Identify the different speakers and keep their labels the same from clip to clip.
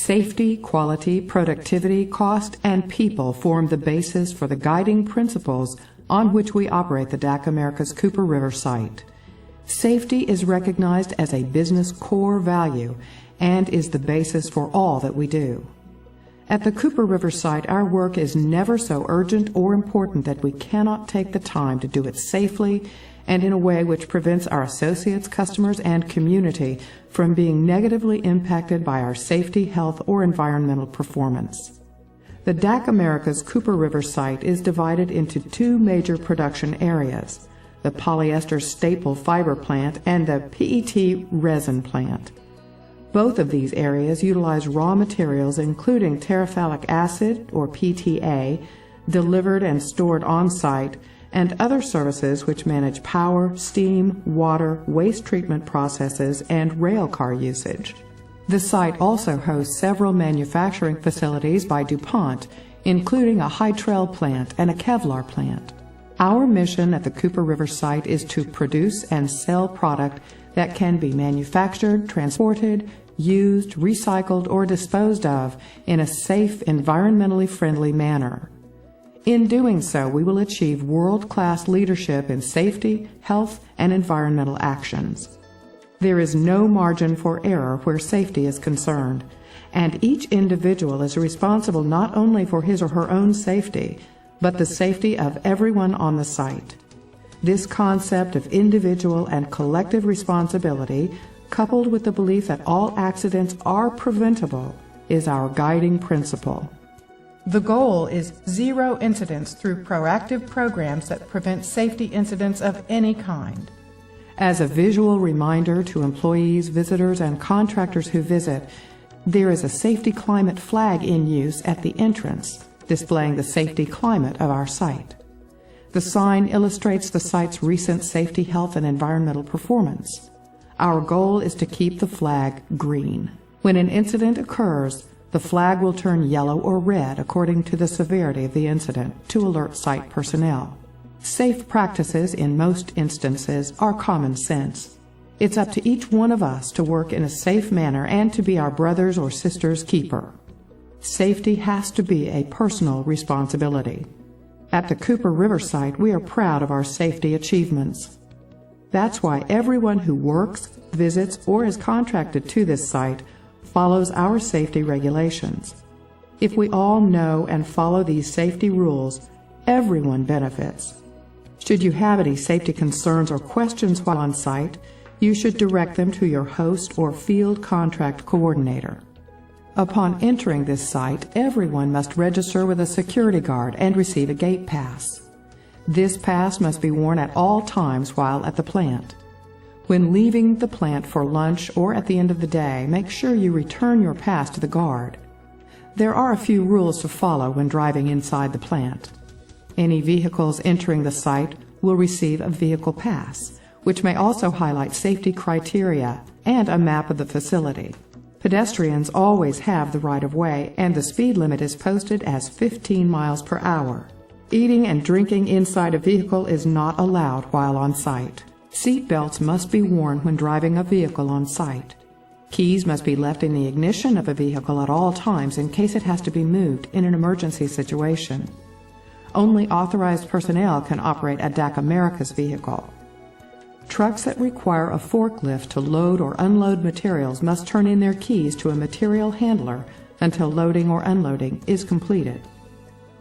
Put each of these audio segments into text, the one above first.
Speaker 1: Safety, quality, productivity, cost, and people form the basis for the guiding principles on which we operate the DAC Americas Cooper River site. Safety is recognized as a business core value and is the basis for all that we do. At the Cooper River site, our work is never so urgent or important that we cannot take the time to do it safely and in a way which prevents our associates, customers, and community from being negatively impacted by our safety, health, or environmental performance. The DAC Americas Cooper River site is divided into two major production areas, the polyester staple fiber plant and the PET resin plant. Both of these areas utilize raw materials including terephthalic acid, or PTA, delivered and stored on-site, and other services which manage power, steam, water, waste treatment processes, and rail car usage. The site also hosts several manufacturing facilities by DuPont, including a Hytrel plant and a Kevlar plant. Our mission at the Cooper River site is to produce and sell product that can be manufactured, transported, used, recycled, or disposed of in a safe, environmentally friendly manner. In doing so, we will achieve world-class leadership in safety, health, and environmental actions. There is no margin for error where safety is concerned, and each individual is responsible not only for his or her own safety, but the safety of everyone on the site. This concept of individual and collective responsibility, coupled with the belief that all accidents are preventable, is our guiding principle. The goal is zero incidents through proactive programs that prevent safety incidents of any kind. As a visual reminder to employees, visitors, and contractors who visit, there is a safety climate flag in use at the entrance, displaying the safety climate of our site. The sign illustrates the site's recent safety, health, and environmental performance. Our goal is to keep the flag green. When an incident occurs, the flag will turn yellow or red according to the severity of the incident to alert site personnel. Safe practices in most instances are common sense. It's up to each one of us to work in a safe manner and to be our brother's or sister's keeper. Safety has to be a personal responsibility. At the Cooper River site, we are proud of our safety achievements. That's why everyone who works, visits, or is contracted to this site follows our safety regulations. If we all know and follow these safety rules, everyone benefits. Should you have any safety concerns or questions while on site, you should direct them to your host or field contract coordinator. Upon entering this site, everyone must register with a security guard and receive a gate pass. This pass must be worn at all times while at the plant. When leaving the plant for lunch or at the end of the day, make sure you return your pass to the guard. There are a few rules to follow when driving inside the plant. Any vehicles entering the site will receive a vehicle pass, which may also highlight safety criteria and a map of the facility. Pedestrians always have the right-of-way, and the speed limit is posted as 15 miles per hour. Eating and drinking inside a vehicle is not allowed while on site. Seat belts must be worn when driving a vehicle on site. Keys must be left in the ignition of a vehicle at all times in case it has to be moved in an emergency situation. Only authorized personnel can operate a DAC Americas vehicle. Trucks that require a forklift to load or unload materials must turn in their keys to a material handler until loading or unloading is completed.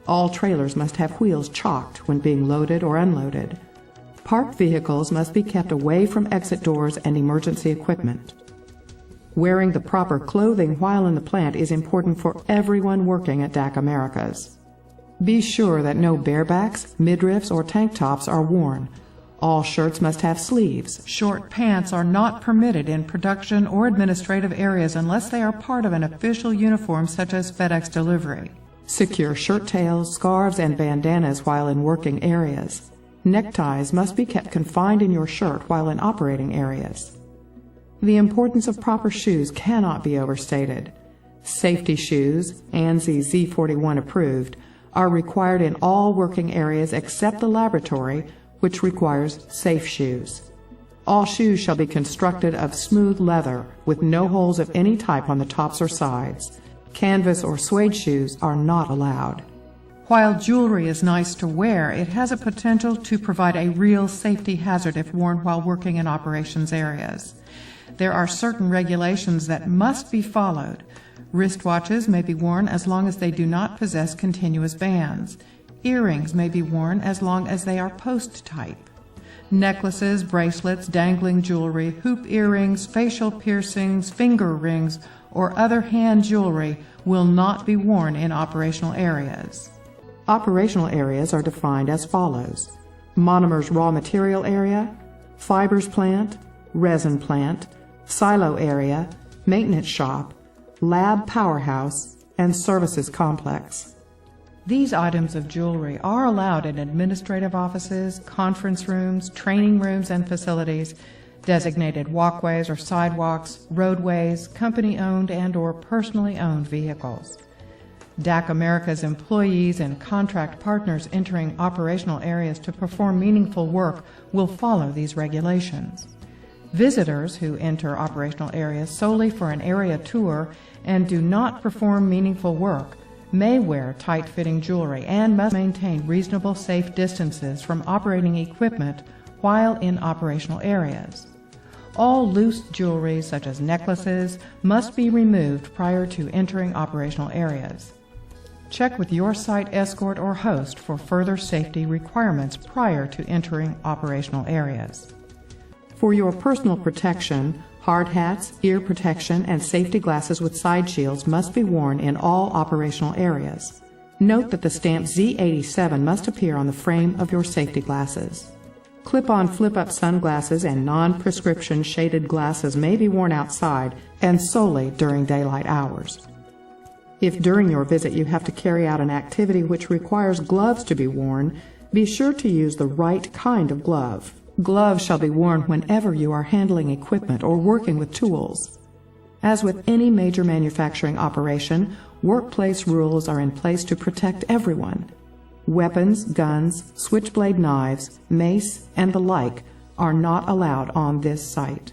Speaker 1: All trailers must have wheels chalked when being loaded or unloaded. Parked vehicles must be kept away from exit doors and emergency equipment. Wearing the proper clothing while in the plant is important for everyone working at DAC Americas. Be sure that no barebacks, midriffs, or tank tops are worn. All shirts must have sleeves. Short pants are not permitted in production or administrative areas unless they are part of an official uniform such as FedEx delivery. Secure shirt tails, scarves, and bandanas while in working areas. Neckties must be kept confined in your shirt while in operating areas. The importance of proper shoes cannot be overstated. Safety shoes, ANSI Z41 approved, are required in all working areas except the laboratory, which requires safe shoes. All shoes shall be constructed of smooth leather with no holes of any type on the tops or sides. Canvas or suede shoes are not allowed. While jewelry is nice to wear, it has a potential to provide a real safety hazard if worn while working in operations areas. There are certain regulations that must be followed. Wristwatches may be worn as long as they do not possess continuous bands. Earrings may be worn as long as they are post type. Necklaces, bracelets, dangling jewelry, hoop earrings, facial piercings, finger rings, or other hand jewelry will not be worn in operational areas. Operational areas are defined as follows: monomers raw material area, fibers plant, resin plant, silo area, maintenance shop, lab powerhouse, and services complex. These items of jewelry are allowed in administrative offices, conference rooms, training rooms and facilities, designated walkways or sidewalks, roadways, company-owned and/or personally owned vehicles. DAC America's employees and contract partners entering operational areas to perform meaningful work will follow these regulations. Visitors who enter operational areas solely for an area tour and do not perform meaningful work may wear tight-fitting jewelry and must maintain reasonable safe distances from operating equipment while in operational areas. All loose jewelry, such as necklaces, must be removed prior to entering operational areas. Check with your site escort or host for further safety requirements prior to entering operational areas. For your personal protection, hard hats, ear protection, and safety glasses with side shields must be worn in all operational areas. Note that the stamp Z87 must appear on the frame of your safety glasses. Clip-on flip-up sunglasses and non-prescription shaded glasses may be worn outside and solely during daylight hours. If during your visit you have to carry out an activity which requires gloves to be worn, be sure to use the right kind of glove. Gloves shall be worn whenever you are handling equipment or working with tools. As with any major manufacturing operation, workplace rules are in place to protect everyone. Weapons, guns, switchblade knives, mace, and the like are not allowed on this site.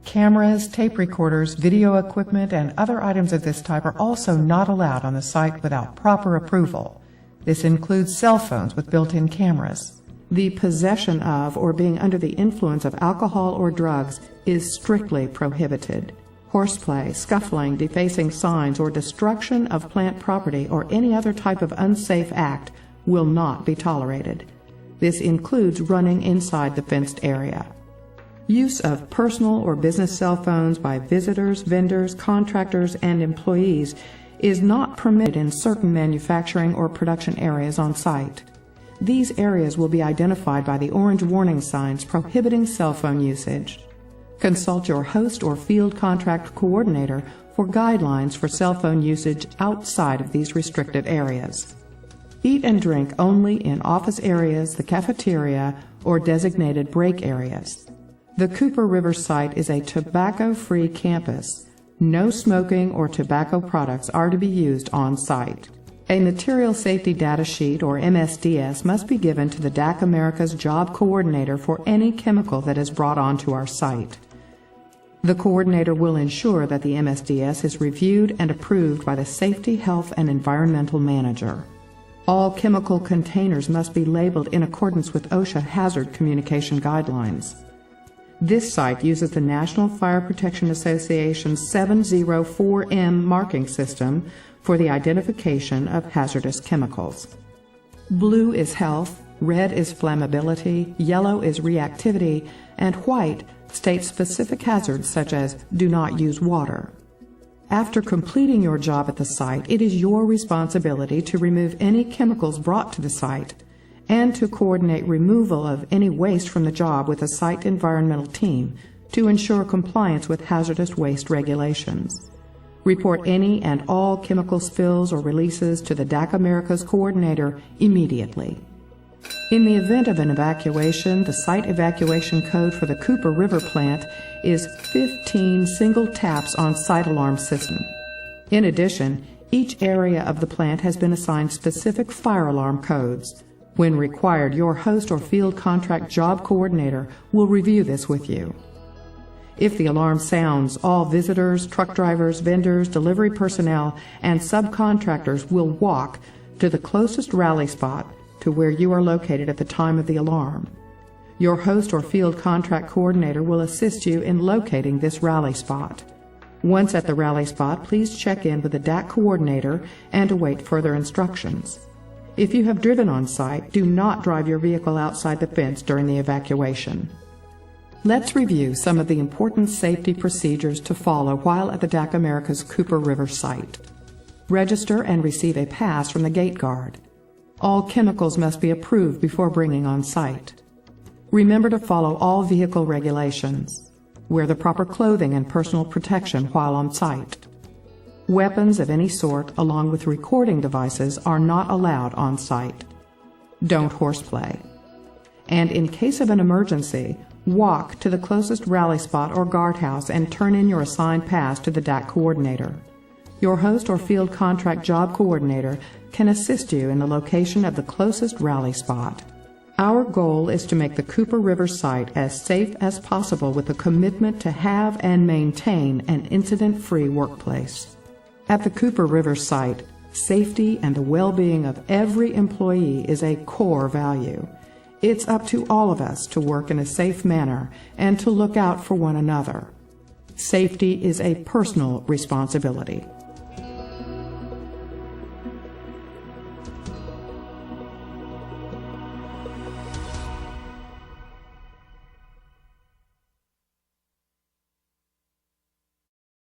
Speaker 1: Cameras, tape recorders, video equipment, and other items of this type are also not allowed on the site without proper approval. This includes cell phones with built-in cameras. The possession of or being under the influence of alcohol or drugs is strictly prohibited. Horseplay, scuffling, defacing signs, or destruction of plant property or any other type of unsafe act will not be tolerated. This includes running inside the fenced area. Use of personal or business cell phones by visitors, vendors, contractors, and employees is not permitted in certain manufacturing or production areas on site. These areas will be identified by the orange warning signs prohibiting cell phone usage. Consult your host or field contract coordinator for guidelines for cell phone usage outside of these restricted areas. Eat and drink only in office areas, the cafeteria, or designated break areas. The Cooper River site is a tobacco-free campus. No smoking or tobacco products are to be used on site. A Material Safety Data Sheet, or MSDS, must be given to the DAC America's job coordinator for any chemical that is brought onto our site. The coordinator will ensure that the MSDS is reviewed and approved by the Safety, Health, and Environmental Manager. All chemical containers must be labeled in accordance with OSHA hazard communication guidelines. This site uses the National Fire Protection Association's 704M marking system for the identification of hazardous chemicals. Blue is health, red is flammability, yellow is reactivity, and white states specific hazards such as do not use water. After completing your job at the site, it is your responsibility to remove any chemicals brought to the site and to coordinate removal of any waste from the job with the site environmental team to ensure compliance with hazardous waste regulations. Report any and all chemical spills or releases to the DAC America's coordinator immediately. In the event of an evacuation, the site evacuation code for the Cooper River plant is 15 single taps on site alarm system. In addition, each area of the plant has been assigned specific fire alarm codes. When required, your host or field contract job coordinator will review this with you. If the alarm sounds, all visitors, truck drivers, vendors, delivery personnel, and subcontractors will walk to the closest rally spot to where you are located at the time of the alarm. Your host or field contract coordinator will assist you in locating this rally spot. Once at the rally spot, please check in with the DAC coordinator and await further instructions. If you have driven on site, do not drive your vehicle outside the fence during the evacuation. Let's review some of the important safety procedures to follow while at the DAC America's Cooper River site. Register and receive a pass from the gate guard. All chemicals must be approved before bringing on site. Remember to follow all vehicle regulations. Wear the proper clothing and personal protection while on site. Weapons of any sort, along with recording devices, are not allowed on site. Don't horseplay. And in case of an emergency, walk to the closest rally spot or guardhouse and turn in your assigned pass to the DAC coordinator. Your host or field contract job coordinator can assist you in the location of the closest rally spot. Our goal is to make the Cooper River site as safe as possible with a commitment to have and maintain an incident-free workplace. At the Cooper River site, safety and the well-being of every employee is a core value. It's up to all of us to work in a safe manner and to look out for one another. Safety is a personal responsibility.